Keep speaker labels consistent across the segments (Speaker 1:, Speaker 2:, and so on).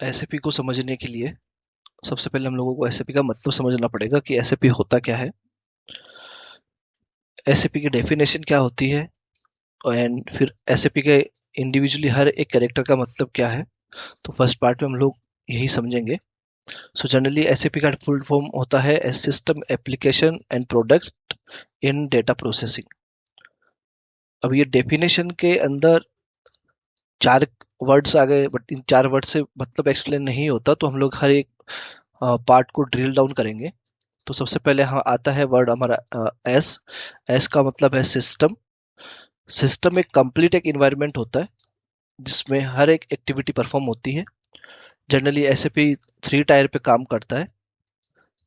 Speaker 1: SAP को समझने के लिए सबसे पहले हम लोगों को एसएपी का मतलब समझना पड़ेगा कि एसएपी होता क्या है, एसएपी की डेफिनेशन क्या होती है, एंड फिर एसएपी के इंडिविजुअली हर एक कैरेक्टर का मतलब क्या है। तो फर्स्ट पार्ट में हम लोग यही समझेंगे। सो जनरली एसएपी का फुल फॉर्म होता है system application and products in data processing. अब ये डेफिनेशन के अंदर चार वर्ड्स आ गए, बट इन चार वर्ड से मतलब एक्सप्लेन नहीं होता, तो हम लोग हर एक पार्ट को ड्रिल डाउन करेंगे। तो सबसे पहले हाँ आता है वर्ड हमारा एस। एस का मतलब है सिस्टम। सिस्टम एक कंप्लीट एक इन्वायरमेंट होता है जिसमें हर एक एक्टिविटी परफॉर्म होती है। जनरली एसएपी 3 टायर पे काम करता है,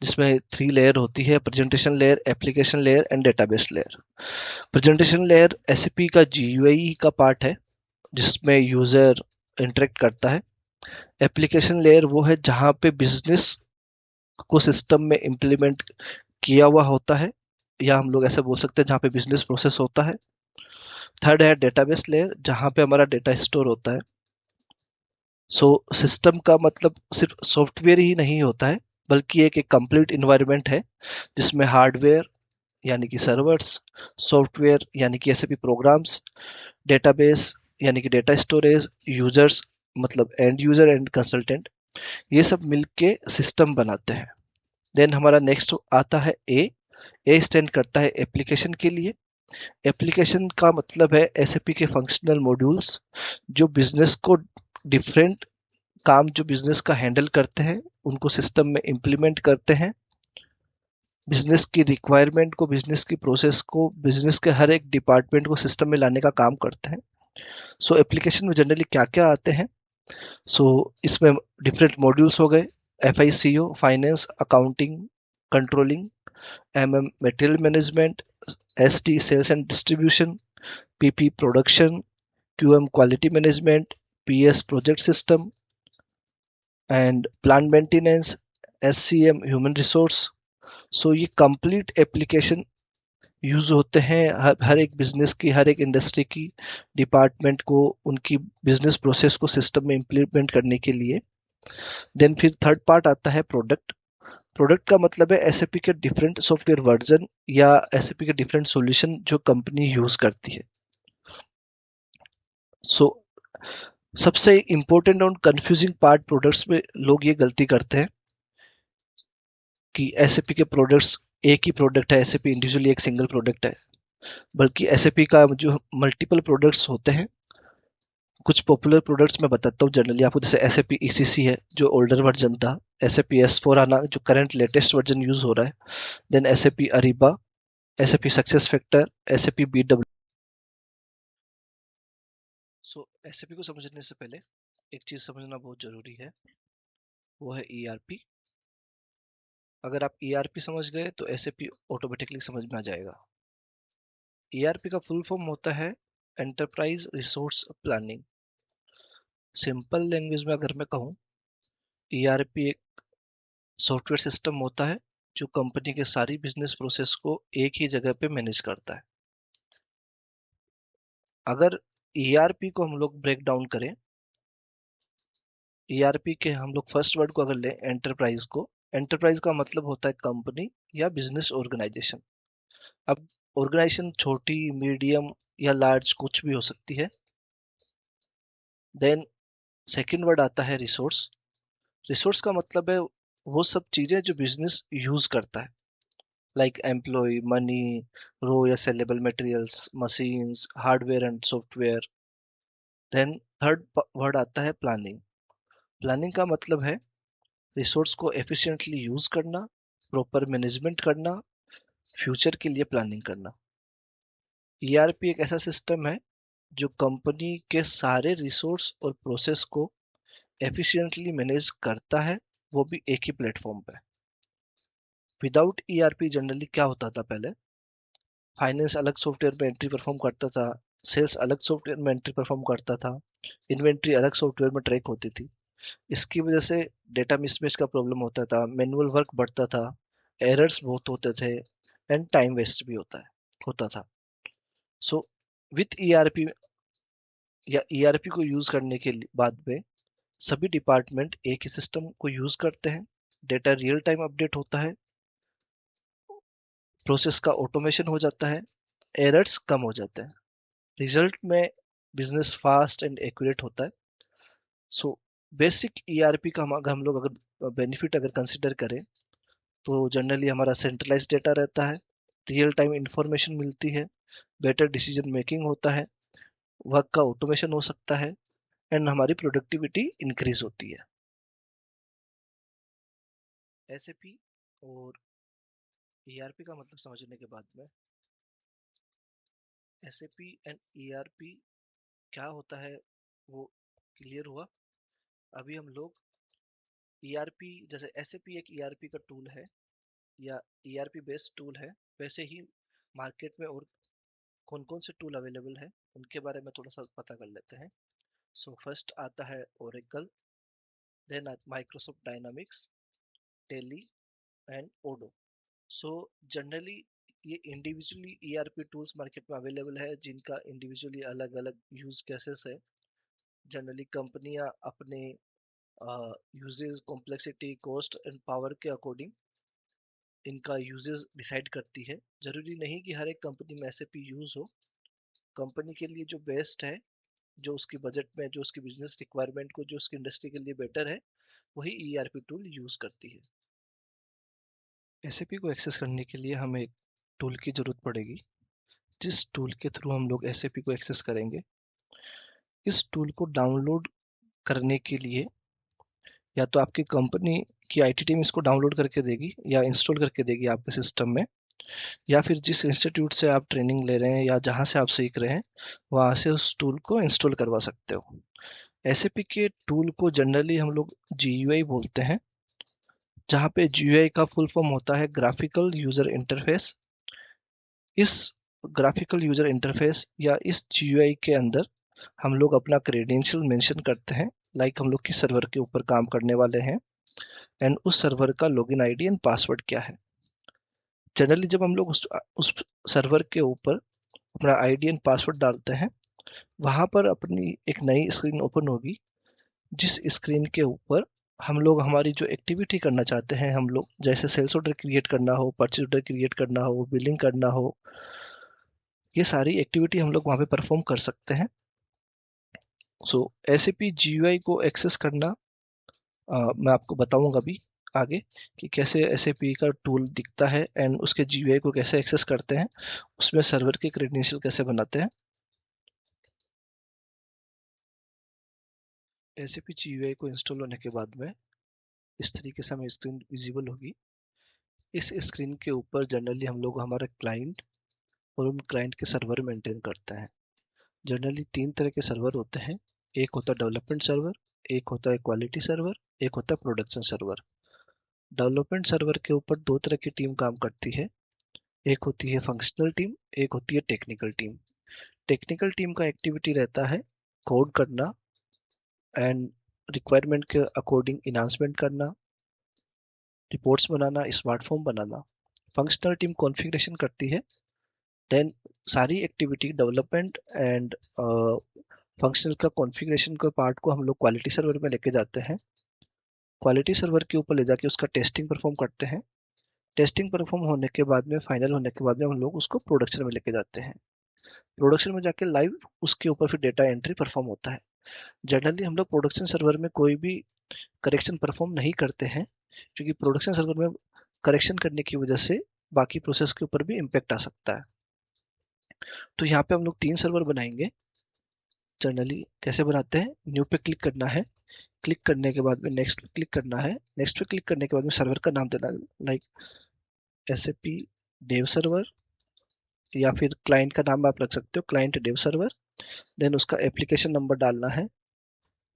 Speaker 1: जिसमें 3 लेयर होती है: presentation layer, application layer and database layer. Presentation layer SAP का जीयूआई का पार्ट है, जिसमें यूजर इंटरेक्ट करता है। एप्लीकेशन लेयर वो है जहाँ पे बिजनेस को सिस्टम में इम्प्लीमेंट किया हुआ होता है, या हम लोग ऐसे बोल सकते हैं जहाँ पे बिजनेस प्रोसेस होता है। थर्ड है डेटाबेस लेयर, जहाँ पे हमारा डेटा स्टोर होता है। सो सिस्टम का मतलब सिर्फ सॉफ्टवेयर ही नहीं होता है, बल्कि एक कंप्लीट इन्वायरमेंट है जिसमें हार्डवेयर यानी कि सर्वर्स, सॉफ्टवेयर यानी कि एसएपी प्रोग्राम्स, डेटाबेस यानी कि डेटा स्टोरेज, यूजर्स मतलब एंड यूजर एंड कंसल्टेंट, ये सब मिलके सिस्टम बनाते हैं। देन हमारा नेक्स्ट आता है ए। ए स्टैंड करता है एप्लीकेशन के लिए। एप्लीकेशन का मतलब है एसएपी के फंक्शनल मॉड्यूल्स, जो बिजनेस को डिफरेंट काम जो बिजनेस का हैंडल करते हैं उनको सिस्टम में इम्प्लीमेंट करते हैं। बिजनेस की रिक्वायरमेंट को, बिजनेस की प्रोसेस को, बिजनेस के हर एक डिपार्टमेंट को सिस्टम में लाने का काम करते हैं। सो एप्लीकेशन में जनरली क्या क्या आते हैं? सो इसमें डिफरेंट मॉड्यूल्स हो गए: FICO finance, accounting, controlling, MM material management, SD sales and distribution, PP production, QM quality management, PS project system and plan maintenance, SCM human resource. So ये कंप्लीट एप्लीकेशन यूज होते हैं हर एक business की, हर एक industry की department को उनकी business process को सिस्टम में इम्प्लीमेंट करने के लिए। देन फिर थर्ड पार्ट आता है प्रोडक्ट। प्रोडक्ट का मतलब है एसएपी के डिफरेंट सॉफ्टवेयर वर्जन या एसएपी के डिफरेंट सॉल्यूशन जो कंपनी यूज करती है। सो सबसे इंपॉर्टेंट और कंफ्यूजिंग पार्ट प्रोडक्ट्स में लोग ये गलती करते हैं कि एसएपी के प्रोडक्ट्स एक ही प्रोडक्ट है, एसएपी इंडिविजुअली एक सिंगल प्रोडक्ट है, बल्कि एसएपी का जो मल्टीपल प्रोडक्ट्स होते हैं। कुछ पॉपुलर प्रोडक्ट्स मैं बताता हूँ जनरली आपको, जैसे एसएपी ईसीसी है जो ओल्डर वर्जन था, एसएपी एस4 आना जो करंट लेटेस्ट वर्जन यूज हो रहा है, then SAP Ariba, SAP success factor, SAP BW. So SAP को समझने से पहले एक चीज समझना बहुत जरूरी है, वो है ईआरपी। अगर आप ईआरपी समझ गए तो एसएपी ऑटोमेटिकली समझ में आ जाएगा। ईआरपी का फुल फॉर्म होता है enterprise resource planning. Simple language में अगर मैं कहूँ, ईआरपी एक सॉफ्टवेयर सिस्टम होता है जो कंपनी के सारी बिजनेस प्रोसेस को एक ही जगह पे मैनेज करता है। अगर ईआरपी को हम लोग ब्रेक डाउन करें, ईआरपी के हम लोग फर्स्ट वर्ड को अगर लें एंटरप्राइज को, एंटरप्राइज का मतलब होता है कंपनी या बिजनेस ऑर्गेनाइजेशन। अब ऑर्गेनाइजेशन छोटी, मीडियम या लार्ज कुछ भी हो सकती है। देन सेकंड वर्ड आता है रिसोर्स। रिसोर्स का मतलब है वो सब चीजें जो बिजनेस यूज करता है, लाइक एम्प्लॉय, मनी, रो या saleable materials, machines, hardware and software. Then third word आता है प्लानिंग। प्लानिंग का मतलब है रिसोर्स को एफिशिएंटली यूज करना, प्रॉपर मैनेजमेंट करना, फ्यूचर के लिए प्लानिंग करना। ईआरपी एक ऐसा सिस्टम है जो कंपनी के सारे रिसोर्स और प्रोसेस को एफिशिएंटली मैनेज करता है, वो भी एक ही प्लेटफॉर्म पे। विदाउट ईआरपी जनरली क्या होता था पहले, फाइनेंस अलग सॉफ्टवेयर में एंट्री परफॉर्म करता था, सेल्स अलग सॉफ्टवेयर में एंट्री परफॉर्म करता था, इन्वेंट्री अलग सॉफ्टवेयर में ट्रैक होती थी। इसकी वजह से डेटा मिसमैच का प्रॉब्लम होता था, मैनुअल वर्क बढ़ता था, एरर्स बहुत होते थे, एंड टाइम वेस्ट भी होता था। सो विथ ईआरपी या ईआरपी को यूज करने के बाद में सभी डिपार्टमेंट एक ही सिस्टम को यूज करते हैं, डेटा रियल टाइम अपडेट होता है, प्रोसेस का ऑटोमेशन हो जाता है, एरर्स कम हो जाते हैं, रिजल्ट में बिजनेस फास्ट एंड एक्यूरेट होता है। सो बेसिक ईआरपी का हम लोग अगर बेनिफिट अगर कंसिडर करें तो जनरली हमारा सेंट्रलाइज डेटा रहता है, रियल टाइम इंफॉर्मेशन मिलती है, बेटर डिसीजन मेकिंग होता है, वर्क का ऑटोमेशन हो सकता है, एंड हमारी प्रोडक्टिविटी इंक्रीज होती है। एसएपी और ईआरपी का मतलब समझने के बाद में एसएपी एंड ईआरपी क्या होता है वो क्लियर हुआ। अभी हम लोग ईआरपी, जैसे एसएपी एक ईआरपी का टूल है या ईआरपी बेस्ड टूल है, वैसे ही मार्केट में और कौन कौन से टूल अवेलेबल है उनके बारे में थोड़ा सा पता कर लेते हैं। सो फर्स्ट आता है Oracle, then Microsoft Dynamics, Tally and Odoo. So generally ये इंडिविजुअली ईआरपी टूल्स मार्केट में अवेलेबल है जिनका इंडिविजुअली अलग अलग यूज केसेस है। जनरली कंपनियां अपने uses, complexity, cost and power के अकॉर्डिंग इनका यूजेस डिसाइड करती है। जरूरी नहीं कि हर एक कंपनी में एसएपी यूज हो। कंपनी के लिए जो बेस्ट है, जो उसकी बजट में, जो उसकी बिजनेस रिक्वायरमेंट को, जो उसकी इंडस्ट्री के लिए बेटर है, वही ईआरपी टूल यूज करती है। एसएपी को एक्सेस करने के लिए हमें एक टूल की जरूरत पड़ेगी, जिस टूल के थ्रू हम लोग एसएपी को एक्सेस करेंगे। इस टूल को डाउनलोड करने के लिए या तो आपकी कंपनी की आईटी टीम इसको डाउनलोड करके देगी या इंस्टॉल करके देगी आपके सिस्टम में, या फिर जिस इंस्टीट्यूट से आप ट्रेनिंग ले रहे हैं या जहां से आप सीख रहे हैं वहां से उस टूल को इंस्टॉल करवा सकते हो। एसएपी के टूल को जनरली हम लोग जीयूआई बोलते हैं, जहाँ पे जीयूआई का फुल फॉर्म होता है ग्राफिकल यूजर इंटरफेस। इस ग्राफिकल यूजर इंटरफेस या इस जीयूआई के अंदर हम लोग अपना क्रेडेंशियल मेंशन करते हैं, लाइक हम लोग किस सर्वर के ऊपर काम करने वाले हैं एंड उस सर्वर का लॉगिन आईडी एंड पासवर्ड क्या है। जनरली जब हम लोग उस सर्वर के ऊपर अपना आईडी एंड पासवर्ड डालते हैं, वहां पर अपनी एक नई स्क्रीन ओपन होगी, जिस स्क्रीन के ऊपर हम लोग हमारी जो एक्टिविटी करना चाहते हैं, हम लोग जैसे सेल्स ऑर्डर क्रिएट करना हो, परचेज ऑर्डर क्रिएट करना हो, बिलिंग करना हो, ये सारी एक्टिविटी हम लोग वहाँ पे परफॉर्म कर सकते हैं। सो एसएपी जीयूआई को एक्सेस करना मैं आपको बताऊंगा अभी आगे कि कैसे एसएपी का टूल दिखता है एंड उसके जीयूआई को कैसे एक्सेस करते हैं, उसमें सर्वर के क्रेडेंशियल कैसे बनाते हैं। एसएपी जीयूआई को इंस्टॉल होने के बाद में इस तरीके से हमें स्क्रीन विजिबल होगी। इस स्क्रीन के ऊपर जनरली हम लोग हमारा क्लाइंट और उन क्लाइंट के सर्वर मेंटेन करते हैं। जनरली 3 तरह के सर्वर होते हैं। एक होता है डेवलपमेंट सर्वर, एक होता है क्वालिटी सर्वर, एक होता है प्रोडक्शन सर्वर। डेवलपमेंट सर्वर के ऊपर 2 तरह की टीम काम करती है। एक होती है फंक्शनल टीम, एक होती है टेक्निकल टीम। टेक्निकल टीम का एक्टिविटी रहता है कोड करना एंड रिक्वायरमेंट के अकॉर्डिंग इन्हांसमेंट करना, रिपोर्ट्स बनाना, स्मार्टफॉर्म बनाना। फंक्शनल टीम कॉन्फ़िगरेशन करती है। देन सारी एक्टिविटी डेवलपमेंट एंड फंक्शनल का कॉन्फ़िगरेशन के पार्ट को हम लोग क्वालिटी सर्वर में लेके जाते हैं। क्वालिटी सर्वर के ऊपर ले जाके उसका टेस्टिंग परफॉर्म करते हैं। टेस्टिंग परफॉर्म होने के बाद में, फाइनल होने के बाद में, हम लोग उसको प्रोडक्शन में लेके जाते हैं। प्रोडक्शन में जाके लाइव उसके ऊपर फिर डेटा एंट्री परफॉर्म होता है। जनरली हम लोग प्रोडक्शन सर्वर में कोई भी करेक्शन परफॉर्म नहीं करते हैं, क्योंकि प्रोडक्शन सर्वर में करेक्शन करने की वजह से बाकी प्रोसेस के ऊपर भी इम्पेक्ट आ सकता है। तो यहाँ पे हम लोग 3 सर्वर बनाएंगे। जनरली कैसे बनाते हैं, न्यू पे क्लिक करना है, क्लिक करने के बाद में नेक्स्ट पे क्लिक करना है, नेक्स्ट पे क्लिक करने के बाद में सर्वर का नाम देना है, लाइक एसएपी डेव सर्वर, या फिर क्लाइंट का नाम आप रख सकते हो, क्लाइंट डेव सर्वर। देन उसका एप्लीकेशन नंबर डालना है,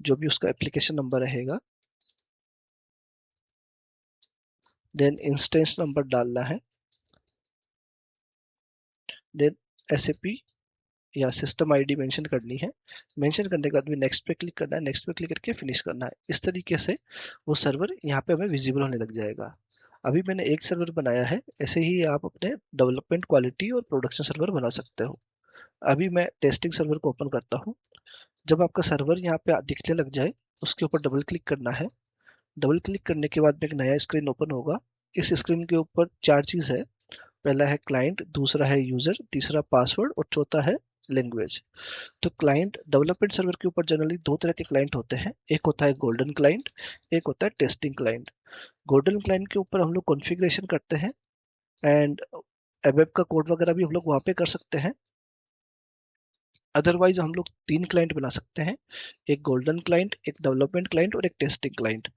Speaker 1: जो भी उसका एप्लीकेशन नंबर रहेगा। देन इंस्टेंस नंबर डालना है। देन एसएपी या सिस्टम आईडी मेंशन करनी है। मेंशन करने के बाद में नेक्स्ट पे क्लिक करना है, नेक्स्ट पे क्लिक करके फिनिश करना है। इस तरीके से वो सर्वर यहाँ पे हमें विजिबल होने लग जाएगा। अभी मैंने एक सर्वर बनाया है, ऐसे ही आप अपने डेवलपमेंट, क्वालिटी और प्रोडक्शन सर्वर बना सकते हो। अभी मैं टेस्टिंग सर्वर को ओपन करता हूँ। जब आपका सर्वर यहाँ पे दिखने लग जाए उसके ऊपर डबल क्लिक करना है। डबल क्लिक करने के बाद में एक नया स्क्रीन ओपन होगा। इस स्क्रीन के ऊपर चार चीज है। पहला है क्लाइंट, दूसरा है यूजर, तीसरा पासवर्ड और चौथा है लैंग्वेज। तो क्लाइंट डेवलपमेंट सर्वर के ऊपर जनरली दो तरह के क्लाइंट होते हैं। एक होता है गोल्डन क्लाइंट, एक होता है टेस्टिंग क्लाइंट। गोल्डन क्लाइंट के ऊपर हम लोग कॉन्फ़िगरेशन करते हैं एंड वेब का कोड वगैरह भी हम लोग वहाँ पे कर सकते हैं। अदरवाइज हम लोग तीन क्लाइंट बना सकते हैं, एक गोल्डन क्लाइंट, एक डेवलपमेंट क्लाइंट और एक टेस्टिंग क्लाइंट।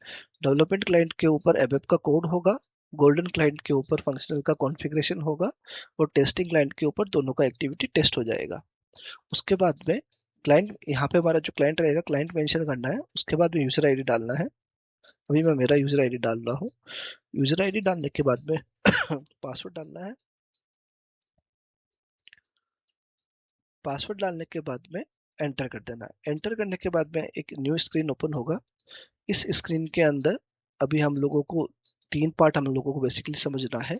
Speaker 1: डेवलपमेंट क्लाइंट के ऊपर वेब का कोड होगा, गोल्डन क्लाइंट के ऊपर फंक्शनल का कॉन्फ़िगरेशन होगा और टेस्टिंग क्लाइंट के ऊपर दोनों का एक्टिविटी टेस्ट हो जाएगा। उसके बाद में क्लाइंट, यहाँ पे हमारा जो क्लाइंट रहेगा क्लाइंट मेंशन करना है, उसके बाद में यूजर आईडी डालना है। अभी मैं मेरा यूजर आईडी डाल रहा हूँ। यूजर आईडी डालने के बाद में पासवर्ड डालना है। पासवर्ड डालने के बाद में एंटर कर देना है। एंटर करने के बाद में एक न्यू स्क्रीन ओपन होगा। इस स्क्रीन के अंदर अभी हम लोगों को तीन पार्ट हम लोगों को बेसिकली समझना है।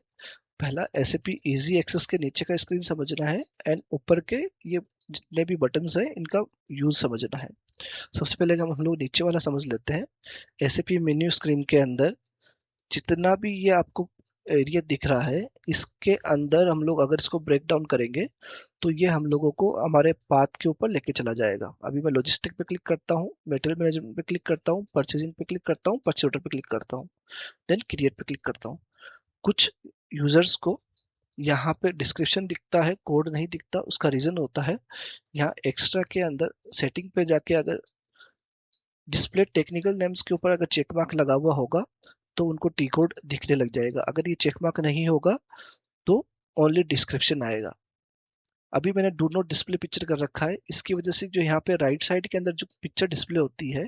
Speaker 1: पहला SAP इजी एक्सेस के नीचे का स्क्रीन समझना है एंड ऊपर के ये जितने भी बटन्स हैं इनका यूज समझना है। सबसे पहले हम लोग नीचे वाला समझ लेते हैं। SAP मेन्यू स्क्रीन के अंदर जितना भी ये आपको एरिया दिख रहा है, इसके अंदर हम लोग अगर इसको ब्रेक डाउन करेंगे तो ये हम लोगों को हमारे पाथ के ऊपर लेके चला जाएगा। अभी मैं लॉजिस्टिक पे क्लिक करता हूँ, मटेरियल मैनेजमेंट पे क्लिक करता हूँ, परचेजिंग पे क्लिक करता हूँ, परचेज ऑर्डर पे क्लिक करता हूँ, देन क्रिएट पे क्लिक करता हूँ। कुछ यूजर्स को यहाँ पे डिस्क्रिप्शन दिखता है, कोड नहीं दिखता। उसका रीजन होता है यहाँ एक्स्ट्रा के अंदर सेटिंग पे जाके अगर डिस्प्ले टेक्निकल नेम्स के ऊपर अगर चेक मार्क लगा हुआ होगा तो उनको टी कोड दिखने लग जाएगा। अगर ये चेक मार्क नहीं होगा तो ओनली डिस्क्रिप्शन आएगा। अभी मैंने डू नॉट डिस्प्ले पिक्चर कर रखा है, इसकी वजह से जो यहाँ पे राइट साइड के अंदर जो पिक्चर डिस्प्ले होती है,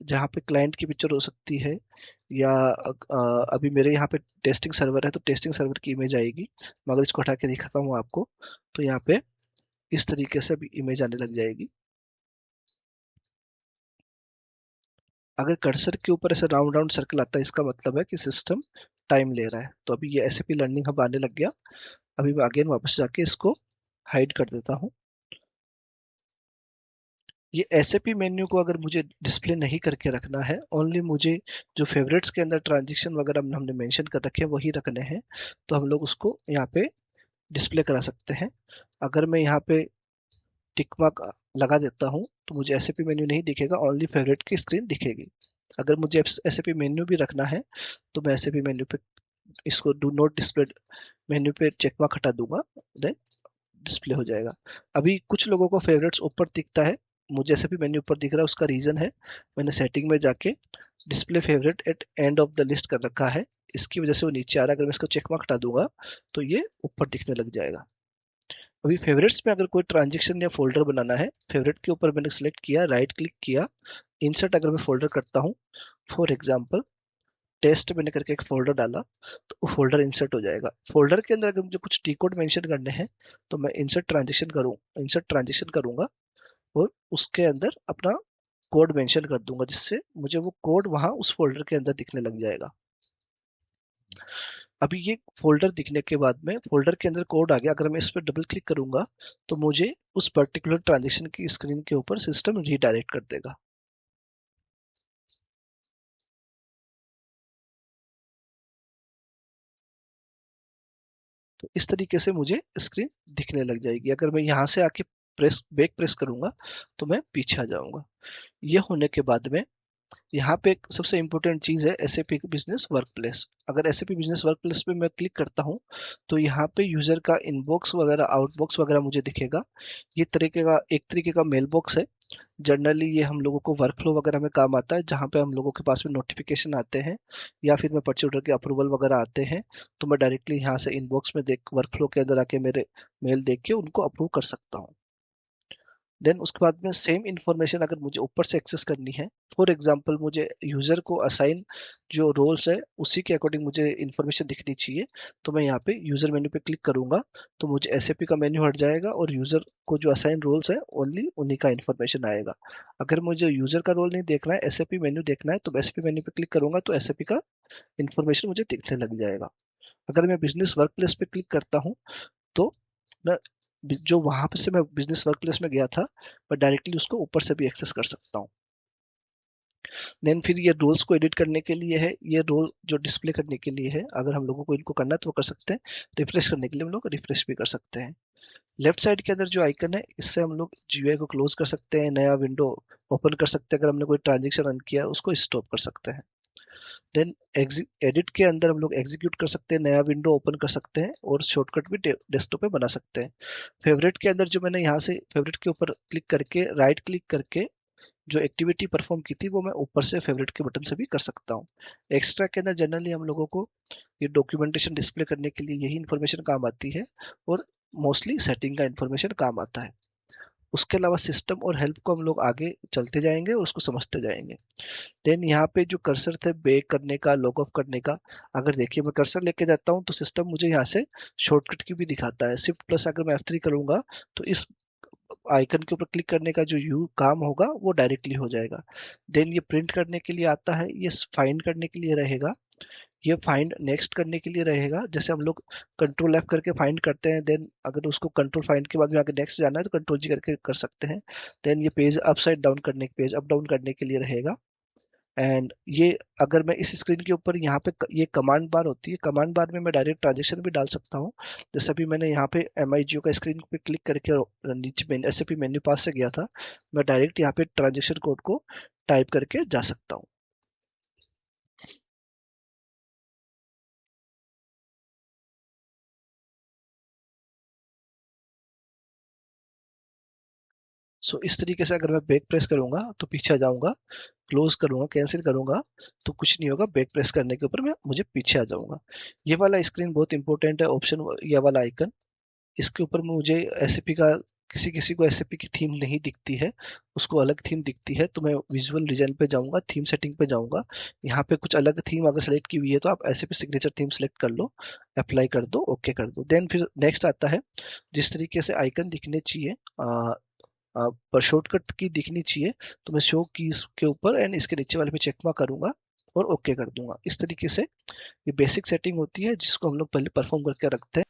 Speaker 1: जहाँ पे क्लाइंट की पिक्चर हो सकती है या अभी मेरे यहाँ पे टेस्टिंग सर्वर है तो टेस्टिंग सर्वर की इमेज आएगी। मैं अगर इसको हटा के दिखाता हूँ आपको तो यहाँ पे इस तरीके से अभी इमेज आने लग जाएगी। अगर कर्सर के ऊपर ऐसे राउंड राउंड सर्कल आता है इसका मतलब है कि सिस्टम टाइम ले रहा है। तो अभी ये SAP लर्निंग हब आने लग गया। अभी मैं अगेन वापस जाके इसको हाइड कर देता हूँ। ये SAP मेन्यू को अगर मुझे डिस्प्ले नहीं करके रखना है, ओनली मुझे जो फेवरेट्स के अंदर ट्रांजेक्शन वगैरह हमने मेंशन कर रखे हैं वही रखने हैं, तो हम लोग उसको यहाँ पे डिस्प्ले करा सकते हैं। अगर मैं यहाँ पे टिक मार्क लगा देता हूँ तो मुझे SAP मेन्यू नहीं दिखेगा, ओनली फेवरेट की स्क्रीन दिखेगी। अगर मुझे SAP मेन्यू भी रखना है तो मैं SAP मेन्यू पे इसको डू नॉट डिस्प्ले मेन्यू पे चेक मार्क हटा दूंगा, देन डिस्प्ले हो जाएगा। अभी कुछ लोगों को फेवरेट्स ऊपर दिखता है, मुझे ऐसे भी मेन्यू ऊपर दिख रहा है। उसका रीजन है मैंने सेटिंग में जाके display favourite at end of the list कर रखा है, इसकी वजह से वो नीचे आ रहा है। अगर मैं इसको चेक मार्क हटा दूंगा तो ये ऊपर दिखने लग जाएगा। अभी फेवरेट्स में अगर कोई ट्रांजेक्शन या फोल्डर बनाना है, फेवरेट के ऊपर मैंने सेलेक्ट किया, राइट क्लिक किया, इंसर्ट अगर मैं फोल्डर करता हूँ, फॉर एग्जाम्पल टेस्ट मैंने करके एक फोल्डर डाला तो वो फोल्डर इंसर्ट हो जाएगा। फोल्डर के अंदर अगर मुझे कुछ टी कोड मेंशन करने हैं तो मैं इंसर्ट ट्रांजेक्शन करूंगा और उसके अंदर अपना कोड मेंशन कर दूंगा, जिससे मुझे वो कोड वहां उस फोल्डर के अंदर दिखने लग जाएगा। अभी ये फोल्डर दिखने के बाद में फोल्डर के अंदर कोड आ गया। अगर मैं इस पर डबल क्लिक करूंगा तो मुझे उस पर्टिकुलर ट्रांजेक्शन की स्क्रीन के ऊपर सिस्टम रीडायरेक्ट कर देगा। तो इस तरीके से मुझे स्क्रीन दिखने लग जाएगी। अगर मैं यहाँ से आके बैक प्रेस करूंगा तो मैं पीछे आ जाऊंगा। ये होने के बाद में यहाँ पे एक सबसे इंपॉर्टेंट चीज है SAP बिजनेस वर्क प्लेस। अगर SAP बिजनेस वर्क प्लेस पे मैं क्लिक करता हूँ तो यहाँ पे यूजर का इनबॉक्स वगैरह आउटबॉक्स वगैरह मुझे दिखेगा। ये तरीके का एक तरीके का मेल बॉक्स है। जनरली ये हम लोगों को वर्क फ्लो वगैरह में काम आता है, जहाँ पे हम लोगों के पास में नोटिफिकेशन आते हैं या फिर मैं परचेज ऑर्डर के अप्रूवल वगैरह आते हैं तो मैं डायरेक्टली यहाँ से इनबॉक्स में देख वर्क फ्लो के अंदर आके मेरे मेल देख के उनको अप्रूव कर सकता हूँ। देन उसके बाद में सेम इंफॉर्मेशन अगर मुझे ऊपर से एक्सेस करनी है, फॉर एग्जांपल मुझे यूजर को असाइन जो रोल्स है उसी के अकॉर्डिंग मुझे इंफॉर्मेशन दिखनी चाहिए, तो मैं यहाँ पे यूजर मेन्यू पे क्लिक करूंगा तो मुझे SAP का मेन्यू हट जाएगा और यूजर को जो असाइन रोल्स है ओनली उन्हीं का इंफॉर्मेशन आएगा। अगर मुझे यूजर का रोल नहीं देखना है, SAP मेन्यू देखना है, तो मैं SAP मेन्यू पे क्लिक करूंगा तो SAP का इंफॉर्मेशन मुझे दिखने लग जाएगा। अगर मैं बिजनेस वर्क प्लेस पे क्लिक करता हूँ तो मैं जो वहां पे से मैं बिजनेस वर्क प्लेस में गया था, मैं डायरेक्टली उसको ऊपर से भी एक्सेस कर सकता हूँ। देन फिर ये रोल्स को एडिट करने के लिए है, ये रोल जो डिस्प्ले करने के लिए है, अगर हम लोगों को इनको करना है तो वो कर सकते हैं। रिफ्रेश करने के लिए हम लोग रिफ्रेश भी कर सकते हैं। लेफ्ट साइड के अंदर जो आइकन है, इससे हम लोग जीयूआई को क्लोज कर सकते हैं, नया विंडो ओपन कर सकते हैं, अगर हमने कोई ट्रांजेक्शन रन किया उसको स्टॉप कर सकते हैं। देन एडिट के अंदर हम लोग एग्जीक्यूट कर सकते हैं, नया विंडो ओपन कर सकते हैं और शॉर्टकट भी डेस्कटॉप पे बना सकते हैं। फेवरेट के अंदर जो मैंने यहाँ से फेवरेट के ऊपर क्लिक करके राइट क्लिक करके जो एक्टिविटी परफॉर्म की थी वो मैं ऊपर से फेवरेट के बटन से भी कर सकता हूँ। एक्स्ट्रा के अंदर जनरली हम लोगों को ये डॉक्यूमेंटेशन डिस्प्ले करने के लिए यही इन्फॉर्मेशन काम आती है और मोस्टली सेटिंग का इन्फॉर्मेशन काम आता है। उसके अलावा सिस्टम और हेल्प को हम लोग आगे चलते जाएंगे और उसको समझते जाएंगे। देन यहाँ पे जो कर्सर थे बैक करने का, लॉग ऑफ करने का, अगर देखिए मैं कर्सर लेके जाता हूँ तो सिस्टम मुझे यहाँ से शॉर्टकट की भी दिखाता है। शिफ्ट प्लस अगर मैं F3 करूंगा तो इस आइकन के ऊपर क्लिक करने का जो यू काम होगा वो डायरेक्टली हो जाएगा। देन ये प्रिंट करने के लिए आता है, ये फाइंड करने के लिए रहेगा, ये फाइंड नेक्स्ट करने के लिए रहेगा। जैसे हम लोग कंट्रोल एफ करके फाइंड करते हैं, देन अगर उसको कंट्रोल फाइंड के बाद में आगे नेक्स्ट जाना है तो कंट्रोल जी करके कर सकते हैं। देन ये पेज अपसाइड डाउन करने पेज अप डाउन करने के लिए रहेगा। एंड ये अगर मैं इस स्क्रीन के ऊपर यहाँ पे ये कमांड बार होती है, कमांड बार में मैं डायरेक्ट ट्रांजेक्शन भी डाल सकता हूँ। जैसे अभी मैंने यहाँ पे MIGO का स्क्रीन पे क्लिक करके नीचे SAP मेन्यू पास से गया था, मैं डायरेक्ट यहाँ पे ट्रांजेक्शन कोड को टाइप करके जा सकता हूँ। सो इस तरीके से अगर मैं बैक प्रेस करूंगा तो पीछे आ जाऊंगा, क्लोज करूंगा, कैंसिल करूंगा तो कुछ नहीं होगा, बैक प्रेस करने के ऊपर मैं मुझे पीछे आ जाऊंगा। ये वाला स्क्रीन बहुत इंपॉर्टेंट है, ऑप्शन ये वाला आइकन, इसके ऊपर मुझे एसएपी का किसी किसी को एसएपी की थीम नहीं दिखती है, उसको अलग थीम दिखती है, तो मैं विजुअल डिजाइन पे जाऊंगा, थीम सेटिंग पे जाऊंगा, यहाँ पे कुछ अलग थीम अगर सेलेक्ट की हुई है तो आप एसएपी सिग्नेचर थीम सेलेक्ट कर लो, अप्लाई कर दो, ओके कर दो। देन फिर नेक्स्ट आता है, जिस तरीके से आइकन दिखने चाहिए पर शॉर्टकट की दिखनी चाहिए, तो मैं शो कीज के ऊपर एंड इसके नीचे वाले पे चेक मार्क करूंगा और ओके कर दूंगा। इस तरीके से ये बेसिक सेटिंग होती है जिसको हम लोग पहले परफॉर्म करके रखते हैं।